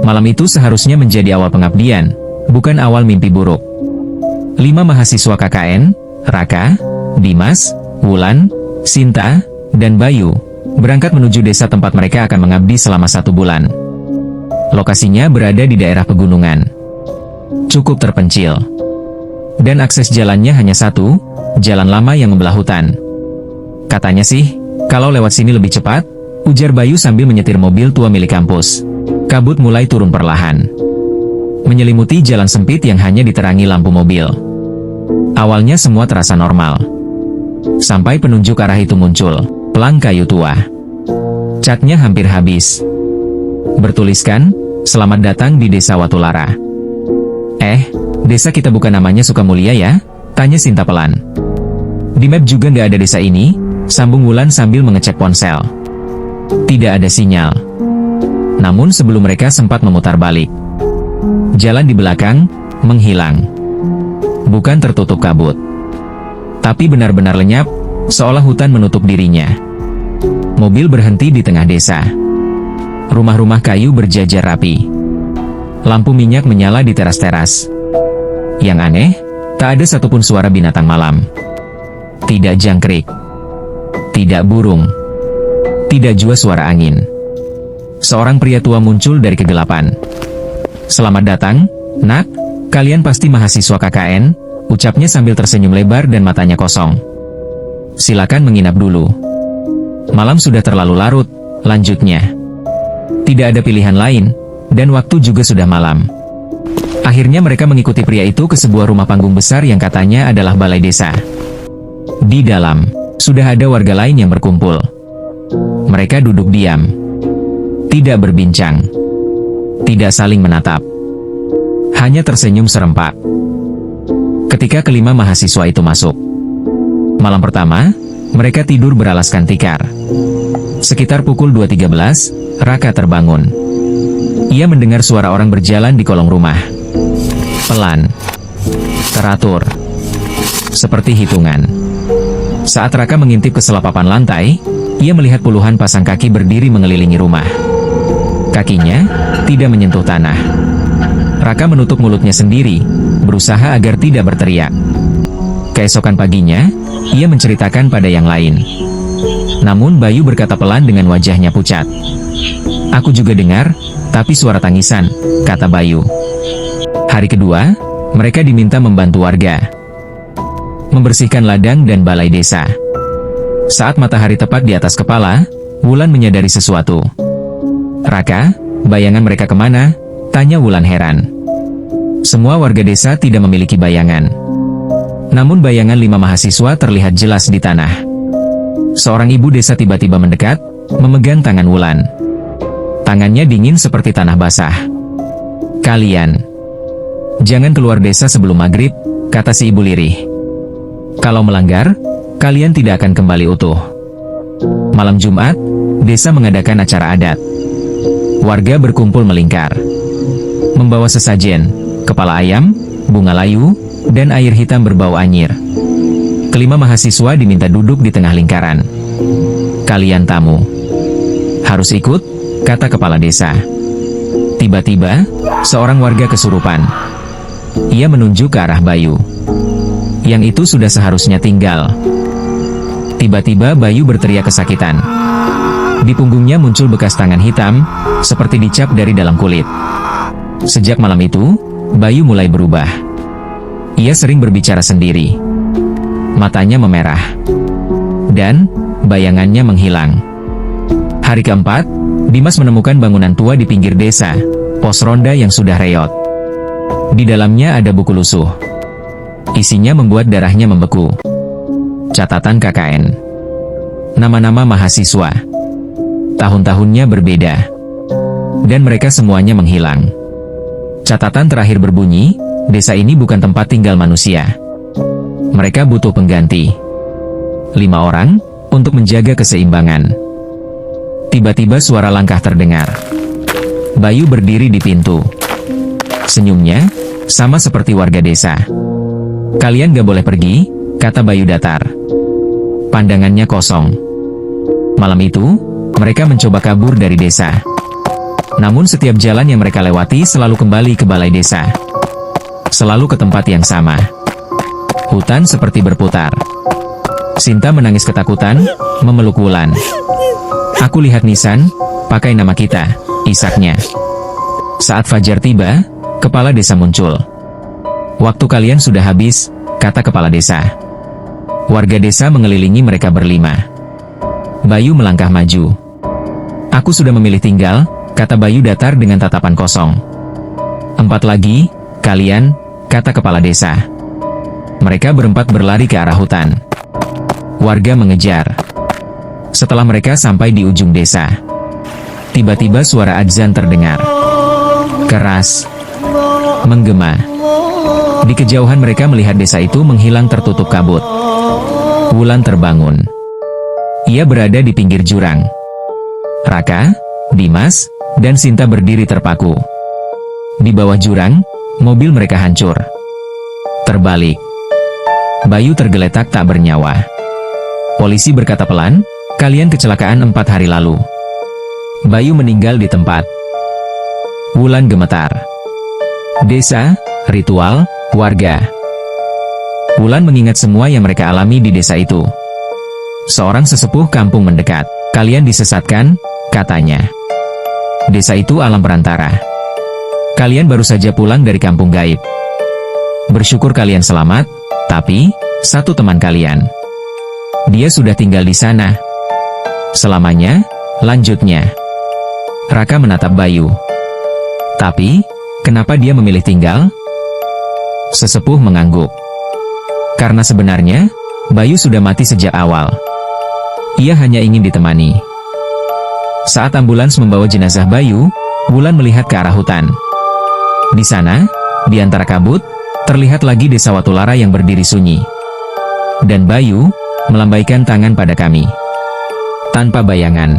Malam itu seharusnya menjadi awal pengabdian, bukan awal mimpi buruk. 5 mahasiswa KKN, Raka, Dimas, Wulan, Sinta, dan Bayu, berangkat menuju desa tempat mereka akan mengabdi selama 1 bulan. Lokasinya berada di daerah pegunungan. Cukup terpencil. Dan akses jalannya hanya satu, jalan lama yang membelah hutan. Katanya sih, kalau lewat sini lebih cepat, ujar Bayu sambil menyetir mobil tua milik kampus. Kabut mulai turun perlahan, menyelimuti jalan sempit yang hanya diterangi lampu mobil. Awalnya semua terasa normal. Sampai penunjuk arah itu muncul, pelang kayu tua. Catnya hampir habis. Bertuliskan, "Selamat datang di Desa Watulara." Desa kita bukan namanya Sukamulia ya? Tanya Sinta pelan. Di map juga nggak ada desa ini, sambung Wulan sambil mengecek ponsel. Tidak ada sinyal. Namun sebelum mereka sempat memutar balik, jalan di belakang menghilang. Bukan tertutup kabut, tapi benar-benar lenyap, seolah hutan menutup dirinya. Mobil berhenti di tengah desa. Rumah-rumah kayu berjajar rapi. Lampu minyak menyala di teras-teras. Yang aneh, tak ada satupun suara binatang malam. Tidak jangkrik. Tidak burung. Tidak jua suara angin. Seorang pria tua muncul dari kegelapan. "Selamat datang, nak. Kalian pasti mahasiswa KKN," ucapnya sambil tersenyum lebar dan matanya kosong. "Silakan menginap dulu. Malam sudah terlalu larut," lanjutnya. Tidak ada pilihan lain, dan waktu juga sudah malam. Akhirnya mereka mengikuti pria itu ke sebuah rumah panggung besar yang katanya adalah balai desa. Di dalam, sudah ada warga lain yang berkumpul. Mereka duduk diam. Tidak berbincang. Tidak saling menatap. Hanya tersenyum serempak. Ketika kelima mahasiswa itu masuk. Malam pertama, mereka tidur beralaskan tikar. Sekitar pukul 2.13, Raka terbangun. Ia mendengar suara orang berjalan di kolong rumah. Pelan. Teratur. Seperti hitungan. Saat Raka mengintip ke selapapan lantai, ia melihat puluhan pasang kaki berdiri mengelilingi rumah. Kakinya tidak menyentuh tanah. Raka menutup mulutnya sendiri, berusaha agar tidak berteriak. Keesokan paginya, ia menceritakan pada yang lain. Namun Bayu berkata pelan dengan wajahnya pucat. "Aku juga dengar, tapi suara tangisan," kata Bayu. Hari kedua, mereka diminta membantu warga membersihkan ladang dan balai desa. Saat matahari tepat di atas kepala, Wulan menyadari sesuatu. "Raka, bayangan mereka kemana?" tanya Wulan heran. Semua warga desa tidak memiliki bayangan. Namun bayangan 5 mahasiswa terlihat jelas di tanah. Seorang ibu desa tiba-tiba mendekat, memegang tangan Wulan. Tangannya dingin seperti tanah basah. "Kalian jangan keluar desa sebelum maghrib," kata si ibu lirih. "Kalau melanggar, kalian tidak akan kembali utuh." Malam Jumat, desa mengadakan acara adat. Warga berkumpul melingkar, membawa sesajen, kepala ayam, bunga layu, dan air hitam berbau anyir. Kelima mahasiswa diminta duduk di tengah lingkaran. "Kalian tamu, harus ikut," kata kepala desa. Tiba-tiba, seorang warga kesurupan. Ia menunjuk ke arah Bayu. Yang itu sudah seharusnya tinggal. Tiba-tiba Bayu berteriak kesakitan. Di punggungnya muncul bekas tangan hitam, seperti dicap dari dalam kulit. Sejak malam itu, Bayu mulai berubah. Ia sering berbicara sendiri. Matanya memerah. Dan, bayangannya menghilang. Hari keempat, Dimas menemukan bangunan tua di pinggir desa, pos ronda yang sudah reot. Di dalamnya ada buku lusuh. Isinya membuat darahnya membeku. Catatan KKN. Nama-nama mahasiswa. Tahun-tahunnya berbeda. Dan mereka semuanya menghilang. Catatan terakhir berbunyi, desa ini bukan tempat tinggal manusia. Mereka butuh pengganti. 5 orang, untuk menjaga keseimbangan. Tiba-tiba suara langkah terdengar. Bayu berdiri di pintu. Senyumnya, sama seperti warga desa. "Kalian gak boleh pergi," kata Bayu datar. Pandangannya kosong. Malam itu, mereka mencoba kabur dari desa. Namun setiap jalan yang mereka lewati selalu kembali ke balai desa. Selalu ke tempat yang sama. Hutan seperti berputar. Sinta menangis ketakutan, memeluk Wulan. Aku lihat nisan, pakai nama kita, isaknya. Saat fajar tiba, kepala desa muncul. Waktu kalian sudah habis, kata kepala desa. Warga desa mengelilingi mereka berlima. Bayu melangkah maju. Aku sudah memilih tinggal, kata Bayu datar dengan tatapan kosong. 4 lagi, kalian, kata kepala desa. Mereka berempat berlari ke arah hutan. Warga mengejar. Setelah mereka sampai di ujung desa, tiba-tiba suara adzan terdengar. Keras. Menggema. Di kejauhan mereka melihat desa itu menghilang tertutup kabut. Wulan terbangun. Ia berada di pinggir jurang. Raka, Dimas, dan Sinta berdiri terpaku. Di bawah jurang, mobil mereka hancur. Terbalik. Bayu tergeletak tak bernyawa. Polisi berkata pelan, kalian kecelakaan 4 hari lalu. Bayu meninggal di tempat. Wulan gemetar. Desa, ritual, warga. Wulan mengingat semua yang mereka alami di desa itu. Seorang sesepuh kampung mendekat. Kalian disesatkan, katanya. Desa itu alam perantara. Kalian baru saja pulang dari kampung gaib. Bersyukur kalian selamat, tapi, satu teman kalian. Dia sudah tinggal di sana. Selamanya, lanjutnya. Raka menatap Bayu. Tapi, kenapa dia memilih tinggal? Sesepuh mengangguk. Karena sebenarnya, Bayu sudah mati sejak awal. Ia hanya ingin ditemani. Saat ambulans membawa jenazah Bayu, Wulan melihat ke arah hutan. Di sana, di antara kabut, terlihat lagi desa Watulara yang berdiri sunyi. Dan Bayu, melambaikan tangan pada kami. Tanpa bayangan.